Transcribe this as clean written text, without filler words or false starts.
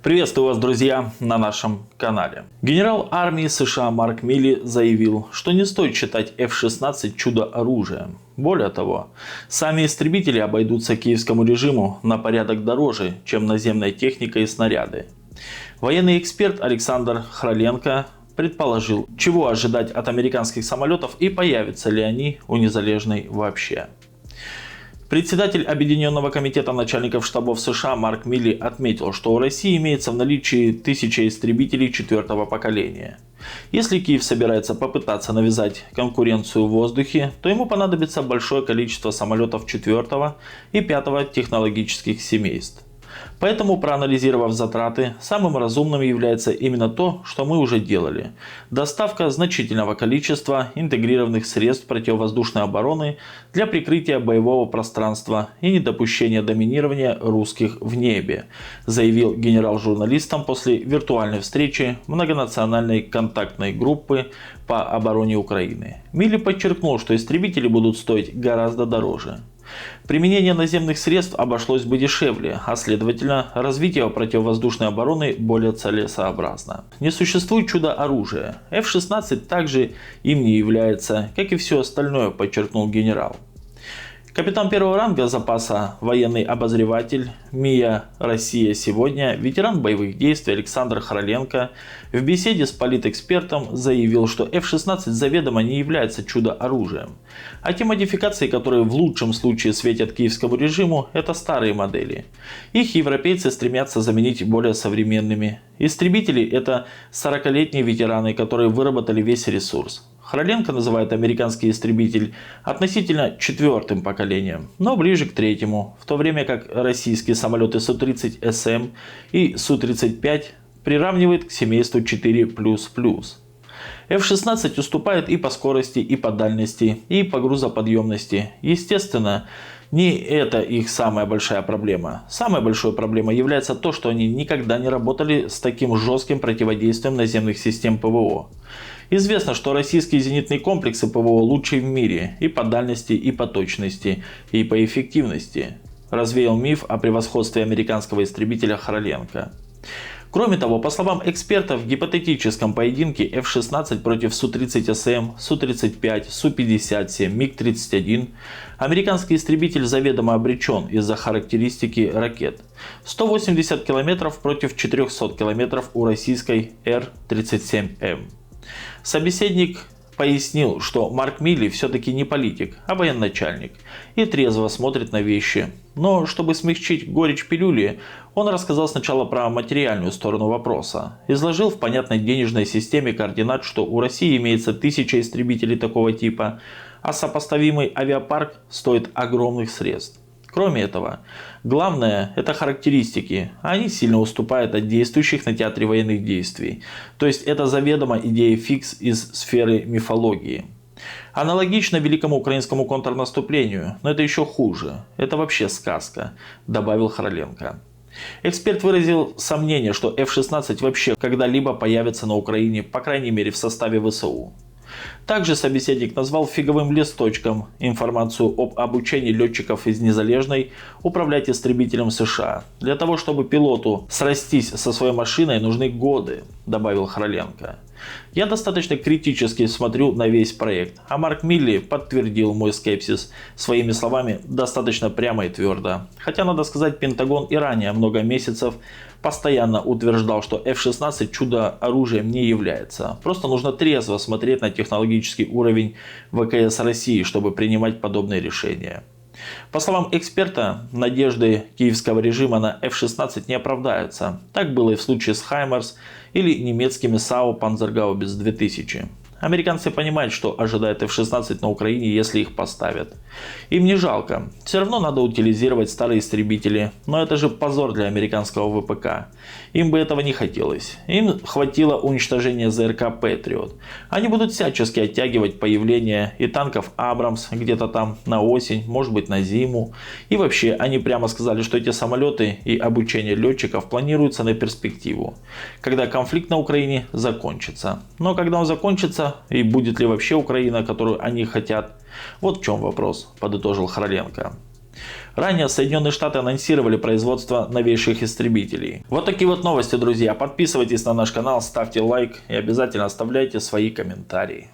Приветствую вас, друзья, на нашем канале. Генерал армии США Марк Милли заявил, что не стоит считать F-16 чудо-оружием. Более того, сами истребители обойдутся киевскому режиму на порядок дороже, чем наземная техника и снаряды. Военный эксперт Александр Храленко предположил, чего ожидать от американских самолетов и появятся ли они у Незалежной вообще. Председатель Объединенного комитета начальников штабов США Марк Милли отметил, что у России имеется в наличии 1000 истребителей 4-го поколения. Если Киев собирается попытаться навязать конкуренцию в воздухе, то ему понадобится большое количество самолетов 4-го и 5-го технологических семейств. Поэтому, проанализировав затраты, самым разумным является именно то, что мы уже делали. Доставка значительного количества интегрированных средств противовоздушной обороны для прикрытия боевого пространства и недопущения доминирования русских в небе, заявил генерал журналистам после виртуальной встречи многонациональной контактной группы по обороне Украины. Милли подчеркнул, что истребители будут стоить гораздо дороже. Применение наземных средств обошлось бы дешевле, а следовательно, развитие противовоздушной обороны более целесообразно. Не существует чудо-оружия. F-16 также им не является, как и все остальное, подчеркнул генерал. Капитан первого ранга запаса, военный обозреватель МИА «Россия сегодня», ветеран боевых действий Александр Храленко в беседе с политэкспертом заявил, что F-16 заведомо не является чудо-оружием. А те модификации, которые в лучшем случае светят киевскому режиму, это старые модели. Их европейцы стремятся заменить более современными. Истребители – это 40-летние ветераны, которые выработали весь ресурс. Храленко называет американский истребитель относительно 4-м поколением, но ближе к 3-му, в то время как российские самолеты Су-30СМ и Су-35 приравнивает к семейству 4++. F-16 уступает и по скорости, и по дальности, и по грузоподъемности. Естественно, не это их самая большая проблема. Самой большой проблемой является то, что они никогда не работали с таким жестким противодействием наземных систем ПВО. Известно, что российские зенитные комплексы ПВО лучшие в мире и по дальности, и по точности, и по эффективности. Развеял миф о превосходстве американского истребителя Храленко. Кроме того, по словам экспертов, в гипотетическом поединке F-16 против Су-30СМ, Су-35, Су-57, МиГ-31 американский истребитель заведомо обречен из-за характеристики ракет. 180 км против 400 км у российской Р-37М. Собеседник пояснил, что Марк Милли все-таки не политик, а военачальник и трезво смотрит на вещи. Но чтобы смягчить горечь пилюли, он рассказал сначала про материальную сторону вопроса. Изложил в понятной денежной системе координат, что у России имеется 1000 истребителей такого типа, а сопоставимый авиапарк стоит огромных средств. Кроме этого, главное – это характеристики. Они сильно уступают от действующих на театре военных действий. То есть это заведомо идея фикс из сферы мифологии. Аналогично великому украинскому контрнаступлению, но это еще хуже. Это вообще сказка, добавил Храленко. Эксперт выразил сомнение, что F-16 вообще когда-либо появится на Украине, по крайней мере в составе ВСУ. Также собеседник назвал фиговым листочком информацию об обучении летчиков из Незалежной управлять истребителем США. Для того, чтобы пилоту срастись со своей машиной, нужны годы, добавил Храленко. Я достаточно критически смотрю на весь проект, а Марк Милли подтвердил мой скепсис своими словами достаточно прямо и твердо. Хотя, надо сказать, Пентагон и ранее много месяцев постоянно утверждал, что F-16 чудо-оружием не является. Просто нужно трезво смотреть на технологический уровень ВКС России, чтобы принимать подобные решения. По словам эксперта, надежды киевского режима на F-16 не оправдаются. Так было и в случае с Хаймарс или немецкими САУ Панзергаубиц 2000. Американцы понимают, что ожидает F-16 на Украине, если их поставят. Им не жалко. Все равно надо утилизировать старые истребители. Но это же позор для американского ВПК. Им бы этого не хотелось. Им хватило уничтожения ЗРК Патриот. Они будут всячески оттягивать появление и танков Абрамс где-то там на осень, может быть на зиму. И вообще, они прямо сказали, что эти самолеты и обучение летчиков планируются на перспективу. Когда конфликт на Украине закончится. Но когда он закончится, и будет ли вообще Украина, которую они хотят, вот в чем вопрос, подытожил Храленко. Ранее Соединенные Штаты анонсировали производство новейших истребителей. Вот такие вот новости, друзья. Подписывайтесь на наш канал, ставьте лайк и обязательно оставляйте свои комментарии.